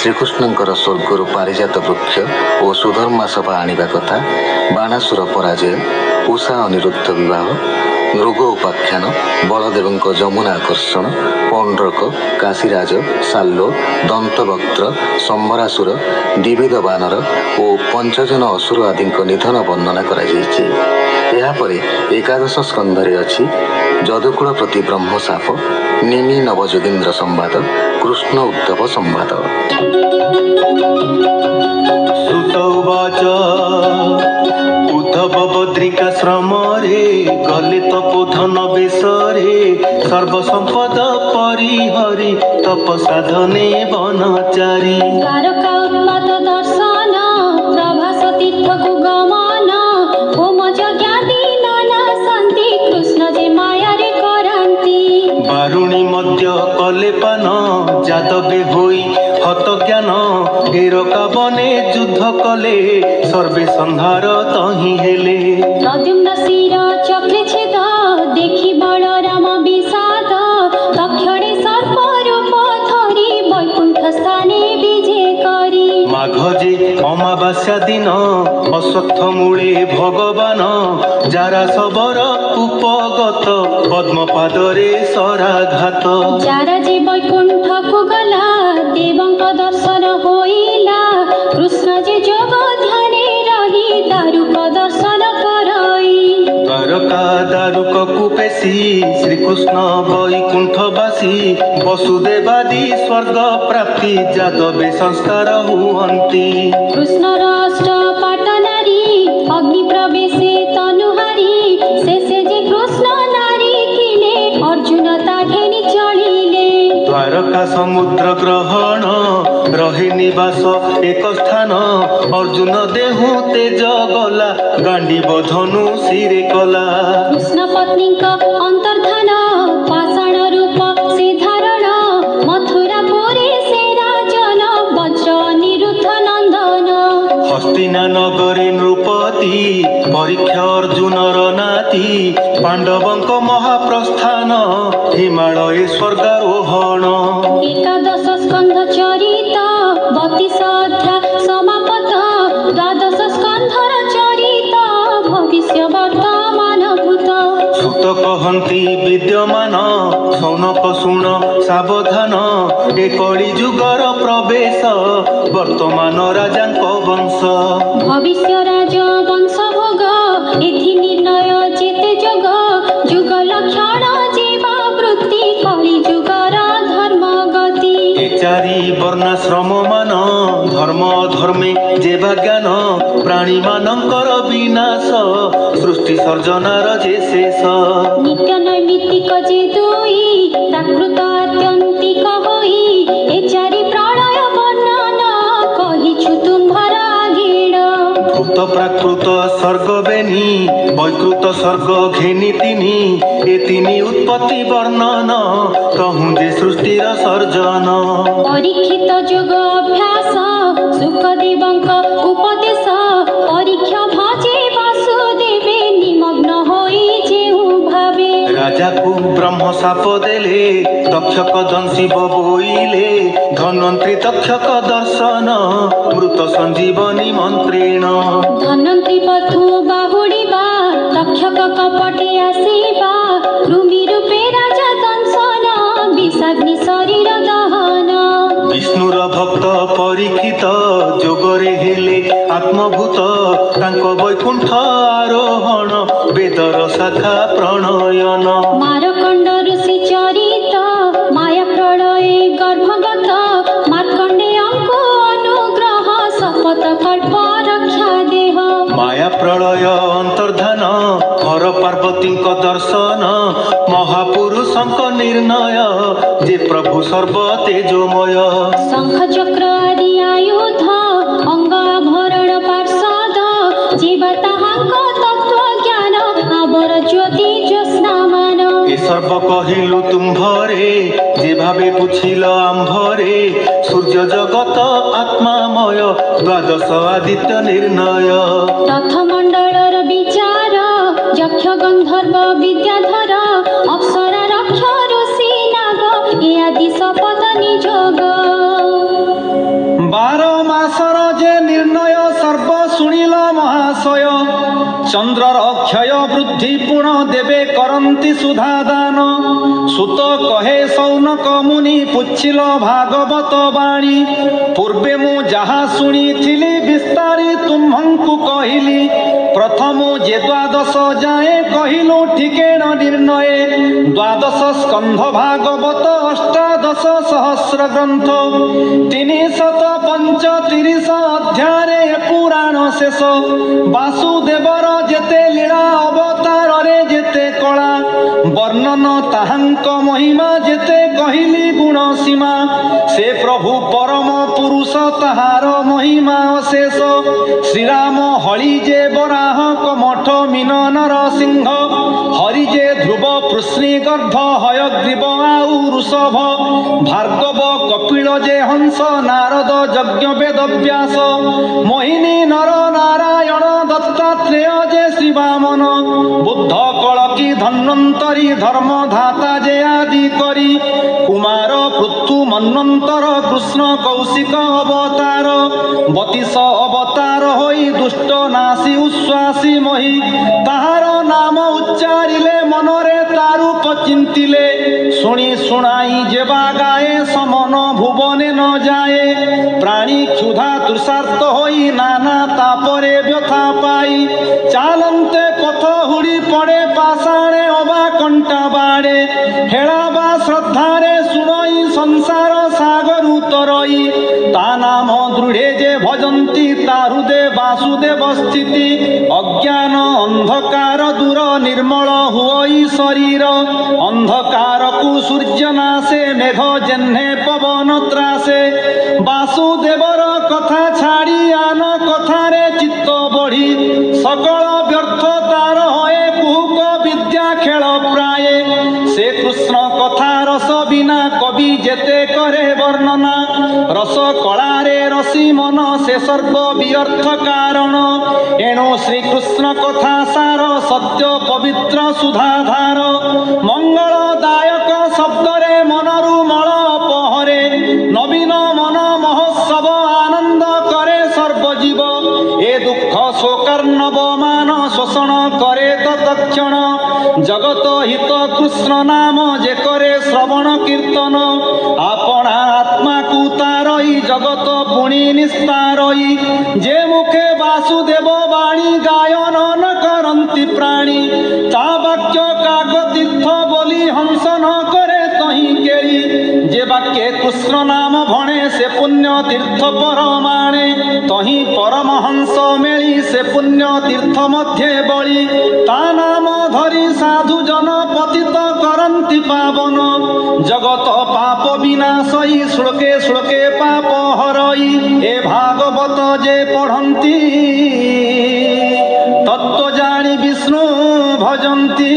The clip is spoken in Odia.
श्रीकृष्णଙ୍କର ସ୍ୱର୍ଗରୁ ପାରିଜାତ ବୃକ୍ଷ ଓ ସୁଧର୍ମା ସଭା ଆଣିବା କଥା, ବାଣାସୁର ପରାଜୟ, ଉଷା ଅନିରୁଦ୍ଧ ବିବାହ, ମୃଗ ଉପାଖ୍ୟାନ, ବଳଦେବଙ୍କ ଯମୁନା ଆକର୍ଷଣ, ପୌଣ୍ଡ୍ରକ, କାଶୀରାଜ, ସାଲ୍ଲୋ, ଦନ୍ତବକ୍ତ୍ର, ସମ୍ବରାସୁର, ଦ୍ୱିବିଧ ବାନର ଓ ପଞ୍ଚଜନ ଅସୁର ଆଦିଙ୍କ ନିଧନ ବର୍ଣ୍ଣନା କରାଯାଇଛି। ଏହାପରେ ଏକାଦଶ ସ୍କନ୍ଧରେ ଅଛି ଯଦୁକୁଳ ପ୍ରତି ବ୍ରହ୍ମ ଶାପ, ନିମି ନବଯୋଗୀନ୍ଦ୍ର ସମ୍ବାଦ, କୃଷ୍ଣ ଉଦ୍ଧବ ସମ୍ବାଦ। ସୁତବାଚ ଉଦ୍ଧବ ବଦ୍ରିକାଶ୍ରମରେ ଗଲେ ତପୋଧନ ବେଶରେ, ସର୍ବସମ୍ପଦ ପରିହରି ତପ ସାଧନେ ବନଚାରୀ। ଦ୍ୱାରକା ଉତ୍ପାତ ଦର୍ଶନ ପ୍ରଭାସ ତୀର୍ଥକୁ ଗମନ, ହୋମ ଯଜ୍ଞାଦି ନାନା ଶାନ୍ତି କୃଷ୍ଣ ଯେ ମାୟାରେ କରାନ୍ତି। ବାରୁଣୀ ମଧ୍ୟ କଲେ ପାନ ଯାଦବେ ହୋଇ ହତ ଜ୍ଞାନ, ଏରକା ବନେ ଯୁଦ୍ଧ କଲେ ସର୍ବେ ସଂହାର ତହିଁ ହେଲେ। ପ୍ରଦ୍ୟୁମ୍ନ ଶିର ଚକ୍ରେ ଛେଦ ଦେଖି ବଳରାମ ବିଷାଦ, ଦକ୍ଷିଣେ ସର୍ପ ରୂପ ଧରି ବୈକୁଣ୍ଠ ସ୍ଥାନେ ବିଜେ କରି। ମାଘ ଯେ ଅମାବାସ୍ୟା ଦିନ ଅଶ୍ୱତ୍ଥ ମୂଳେ ଭଗବାନ, ଯାରା ସବର ଉପଗତ ପଦ୍ମପାଦରେ ସରାଘାତ। ଯାରା ଯେ ବୈକୁଣ୍ଠକୁ ଗଲା ଦେବଙ୍କ ଦର୍ଶନ ହୋଇଲା, କୃଷ୍ଣ ଯେ ଯୋଗ ଧ୍ୟାନେ ରହି ଦାରୁକ ଦର୍ଶନ କରଇ। ଦ୍ୱାରକା ଦାରୁକକୁ ପେଶି ଶ୍ରୀକୃଷ୍ଣ ବୈକୁଣ୍ଠବାସୀ, ବସୁଦେବାଦି ସ୍ୱର୍ଗ ପ୍ରାପ୍ତି ଯାଦବେ ସଂସ୍କାର ହୁଅନ୍ତି। କୃଷ୍ଣର ଅଷ୍ଟ ପାଟ ନାରୀ ଅଗ୍ନି ପ୍ରବେଶେ ତନୁହାରୀ, ଶେଷେ ଯେ କୃଷ୍ଣ ନାରୀ ଥିଲେ ଅର୍ଜୁନ ତା ଘେନି ଚଳିଲେ। ଦ୍ୱାରକା ସମୁଦ୍ର ଗ୍ରହଣ ରହେ ନିବାସ ଏକ ସ୍ଥାନ, ଅର୍ଜୁନ ଦେହୁ ତେଜ ଗଲା ଗାଣ୍ଡିବ ଧନୁ ଶିରେ କଲା। କୃଷ୍ଣ ପତ୍ନୀଙ୍କ ଅନ୍ତର୍ଧାନ ପାଷାଣ ରୂପ ସେ ଧାରଣ, ମଥୁରା ପୁରୀ ସେ ରାଜନ ବଜ୍ର ଅନିରୁଦ୍ଧ ନନ୍ଦନ। ହସ୍ତିନା ନଗରେ ନୃପତି ପରୀକ୍ଷା ଅର୍ଜୁନର ନାତି, ପାଣ୍ଡବଙ୍କ ମହାପ୍ରସ୍ଥାନ ହିମାଳୟ ସ୍ୱର୍ଗାରୋହଣ। ଏକାଦଶ ସ୍କନ୍ଧ ଚରିତ 32 ଅଧ୍ୟାୟ ସମାପତ, ଦ୍ୱାଦଶ ସ୍କନ୍ଧର ଚରିତ ଭବିଷ୍ୟ ବର୍ତ୍ତମାନ ଭୂତ। ସୁତ କହନ୍ତି ବିଦ୍ୟମାନ ସୌନକ ଶୁଣ ସାବଧାନ, ଏ କଳି ଯୁଗର ପ୍ରବେଶ ବର୍ତ୍ତମାନ ରାଜାଙ୍କ ବଂଶ। ଭବିଷ୍ୟ ରାଜ ବଂଶ ଭୋଗ ଏଥି ନିର୍ଣ୍ଣୟ ଯେତେ ଯୋଗ, ଯୁଗ ଲକ୍ଷଣ ଜୀବ ବୃତ୍ତି କଳି ଯୁଗର ଧର୍ମ ଗତି। ଏ ଚାରି ବର୍ଣ୍ଣାଶ୍ରମ ମାନ ଧର୍ମ ଧର୍ମେ ଯେବା ଜ୍ଞାନ, ପ୍ରାଣୀ ମାନଙ୍କର ବିନାଶ ସୃଷ୍ଟି ସର୍ଜନାର ଯେ ଶେଷ। ନିତ୍ୟ ନୈମିତ୍ତିକ ଯେ ଦୁଇ ପ୍ରାକୃତ ଆତ୍ୟନ୍ତିକ ହୋଇ, ଏ ଚାରି ପ୍ରଳୟ ବର୍ଣ୍ଣନ କହିଛୁ ତୁମ୍ଭର ଆଗେଡ଼। ଭୂତ ପ୍ରାକୃତ ସ୍ୱର୍ଗ ବେନି ବୈକୃତ ସ୍ୱର୍ଗ ଘେନି ତିନି, ଏ ତିନି ଉତ୍ପତ୍ତି ବର୍ଣ୍ଣନ କହୁଁ ଯେ ସୃଷ୍ଟିର ସର୍ଜନ। ପରୀକ୍ଷିତ ଯୋଗ ଅଭ୍ୟାସ ସୁଖଦେବଙ୍କ ଉପଦେଶ, ପରୀକ୍ଷା ଭଜେ ବାସୁଦେବେ ନିମଗ୍ନ ହୋଇ ଯେଉଁ ଭାବେ। ରାଜାକୁ ବ୍ରହ୍ମ ଶାପ ଦେଲେ ଦକ୍ଷକ ଦଂଶିବ ବୋଇଲେ, ଧନ୍ୱନ୍ତ୍ରୀ ଦକ୍ଷକ ଦର୍ଶନ ମୃତ ସଞ୍ଜୀବନୀ ମନ୍ତ୍ରେଣ। ଧନନ୍ତ୍ରୀ ବଧୂ ବାହୁଡ଼ିବା ଦକ୍ଷକ କପଟେ ଆସିବା, କୃମି ରୂପେ ରାଜା ଦଂଶନ ବିଷାଗ୍ନି ଶରୀର ଦହନ। ବିଷ୍ଣୁର ଭକ୍ତ ପରୀକ୍ଷିତ ଯୋଗରେ ହେଲେ ଆତ୍ମଭୂତ, ତାଙ୍କ ବୈକୁଣ୍ଠ ଆରୋହଣ ବେଦର ଶାଖା ପ୍ରଣୟନ। ମାରକଣ୍ଡ ଋଷି ଚରିତ ମାୟା ପ୍ରଳୟେ ଗର୍ଭଗତ, ମାର୍କଣ୍ଡେୟଙ୍କୁ ଅନୁଗ୍ରହ ଶପଥ କଳ୍ପ ରକ୍ଷା ଦେହ। ମାୟା ପ୍ରଳୟ ଅନ୍ତର୍ଧାନ ହର ପାର୍ବତୀଙ୍କ ଦର୍ଶନ, ମହାପୁରୁଷଙ୍କ ନିର୍ଣ୍ଣୟ ଯେ ପ୍ରଭୁ ସର୍ବ ତେଜୋମୟ। ଶଙ୍ଖ ଚକ୍ର ଆଦି ଆୟୁଧ ଅଙ୍ଗ ଆଭରଣ ପାର୍ଷଦ, ଯିବା ତାହାଙ୍କ ତତ୍ତ୍ୱ ଜ୍ଞାନ ଆବର ଜ୍ୟୋତି ଜ୍ୟୋତ୍ସ୍ନାମାନ। ଏ ସର୍ବ କହିଲୁ ତୁମ୍ଭରେ ଯେ ଭାବେ ବୁଝିଲ ଆମ୍ଭରେ, ସୂର୍ଯ୍ୟ ଜଗତ ଆତ୍ମାମୟ ଦ୍ୱାଦଶ ଆଦିତ୍ୟ ନିର୍ଣ୍ଣୟ। ରଥମଣ୍ଡଳର ବିଚାର ଯକ୍ଷ ଗନ୍ଧର୍ବ ବିଦ୍ୟାଧର, ଅପ୍ସରା ରକ୍ଷ ଋଷି ନାଗ ଏ ଆଦି ଶପଥ ନିଯୋଗ। ଚନ୍ଦ୍ରର କ୍ଷୟ ବୃଦ୍ଧି ପୁଣ ଦେବେ କରନ୍ତି ସୁଧାଦାନ। ସୁତ କହେ ସୌନକ ମୁନି ପୁଚ୍ଛିଲ ଭାଗବତ ବାଣୀ। ପୂର୍ବେ ମୁଁ ଯାହା ଶୁଣିଥିଲି ବିସ୍ତାରି ତୁମ୍ଭଙ୍କୁ କହିଲି। ପ୍ରଥମୁ ଯେ ଦ୍ୱାଦଶ ଯାଏ କହିଲୁ ଠିକେଣ ନିର୍ଣ୍ଣୟେ। ଦ୍ୱାଦଶ ସ୍କନ୍ଧ ଭାଗବତ ଅଷ୍ଟାଦଶ ସହସ୍ର ଗ୍ରନ୍ଥ। 335 ଅଧ୍ୟାୟରେ ପୁରାଣ ଶେଷ। ବାସୁଦେବର ଯେତେ ଲୀଳା ଅବତାରରେ ଯେତେ କଳା। ବର୍ଣ୍ଣନ ତାହାଙ୍କ ମହିମା ଯେତେ କହିଲି ଗୁଣ ସୀମା। ସେ ପ୍ରଭୁ ପରମ ପୁରୁଷ ତାହାର ମହିମା ଅଶେଷ। ଶ୍ରୀରାମ ହଳି ଯେ ବରାହ କମଠ ମୀନ ନରସିଂହ। ହରି ଯେ ଧ୍ରୁବ ପୃଶ୍ନି ଗର୍ଭ ହୟଗ୍ରୀବ ଆଉ ଋଷଭ। ଭାର୍ଗବ କପିଳ ଯେ ହଂସ ନାରଦ ଯଜ୍ଞ ବେଦ ବ୍ୟାସ। ମୋହିନୀ ନର ନାରାୟଣ ଦତ୍ତାତ୍ରେୟ ଯେ ଶ୍ରୀବାମନ। ବୁଦ୍ଧ କଳକି ଧନ୍ୱନ୍ତରୀ ଧର୍ମଧାତା ଯେ ଆଦି କରି। କୁମାର ପୃଥୁ ମନ୍ୱନ୍ତର କୃଷ୍ଣ କୌଶିକ ଅବତାର। 32 ଅବତାର ହୋଇ ଦୁଷ୍ଟ ନାଶୀ ଉଶ୍ୱାସୀ ମହି। ତାହାର ନାମ ଉଚ୍ଚାରିଲେ ମନରେ ତାରୂପ ଚିନ୍ତିଲେ। ଶୁଣି ଶୁଣାଇ ଯେବା ଗାଏ ସମନ ଭୁବନେ ନ ଯାଏ। ପ୍ରାଣୀ କ୍ଷୁଧା ତୃଷାର୍ତ ହୋଇ ନାନା ତାପରେ ବ୍ୟଥା ପାଇ। ଚାଲନ୍ତେ ପଥ ହୁଡ଼ି ପଡ଼େ ପାଷାଣେ ଅବା କଣ୍ଟା ବାଡ଼େ। ହେଳା ବା ଶ୍ରଦ୍ଧାରେ ଶୁଣଇ ସଂସାର ସାଗରୁ ତରଇ। ତା ନାମ ଦୃଢ଼େ ଯେ ଭଜନ୍ତି ତା ହୃଦେ ବାସୁଦେବ ସ୍ଥିତି। ଅଜ୍ଞାନ ଅନ୍ଧକାର ଦୂର ନିର୍ମଳ ହୁଅଇ ଶରୀର। ଅନ୍ଧକାରକୁ ସୂର୍ଯ୍ୟ ନାଶେ ମେଘ ଯେହ୍ନେ ପବନ ତ୍ରାସେ। ବାସୁଦେବର କଥା ଛାଡ଼ି ଆନ କଥାରେ ଚିତ୍ତ ବଢ଼ି। ସକଳ ବ୍ୟର୍ଥ ତାର ହଏ କୁହୁକ ବିଦ୍ୟା ଖେଳ ପ୍ରାୟେ। ସେ କୃଷ୍ଣ କଥା ରସ ବିନା କବି ଯେତେ କରେ ବର୍ଣ୍ଣନା। ରସ କଳାରେ ରସି ମନ ସେ ସର୍ବ ବିଅର୍ଥ କାରଣ। ଏଣୁ ଶ୍ରୀକୃଷ୍ଣ କଥା ସାର ସତ୍ୟ ପବିତ୍ର ସୁଧାଧାର। ମଙ୍ଗଳଦାୟକ ଶବ୍ଦରେ ମନରୁ ମଳ ଅପହରେ। ନବୀନ ମନ ମହୋତ୍ସବ ଆନନ୍ଦ କରେ ସର୍ବଜୀବ। ଏ ଦୁଃଖ ଶୋକାର୍ଣ୍ଣବ ମାନ ଶୋଷଣ କରେ ତତ୍କ୍ଷଣ। ଜଗତ ହିତ କୃଷ୍ଣ ନାମ ଯେ କରେ ଶ୍ରବଣ କୀର୍ତ୍ତନ। ଆପଣା ଆତ୍ମାକୁ ତାରଇ ଜଗତ ପୁଣି ନିସ୍ତାରଇ। ଯେ ମୁଖେ ବାସୁଦେବ ବାଣୀ ଗାୟନ ନ କରନ୍ତି ପ୍ରାଣୀ। ତା ବାକ୍ୟ କାକତୀର୍ଥ ବୋଲି ହଂସ ନ କରେ ତହିଁ କେଳି। ଯେ ବାକ୍যে କୃଷ୍ଣ ନାମ ଭଣେ ସେ ପୁଣ୍ୟ ତୀର୍ଥ ପରମାଣେ। ତହିଁ ପରମହଂସ ମେଳି ସେ ପୁଣ୍ୟ ତୀର୍ଥ ମଧ୍ୟେ ବଳି। ତା ନାମ ଧରି ସାଧୁ ଜନ ପତିତ କରନ୍ତି ପାବନ। ଜଗତ ପାପ ବିନାଶଇ ଶ୍ଲୋକେ ଶ୍ଲୋକେ ପାପ ହରଇ। ଏ ଭାଗବତ ଯେ ପଢ଼ନ୍ତି ତତ୍ତ୍ୱ ଜାଣି ବିଷ୍ଣୁ ଭଜନ୍ତି।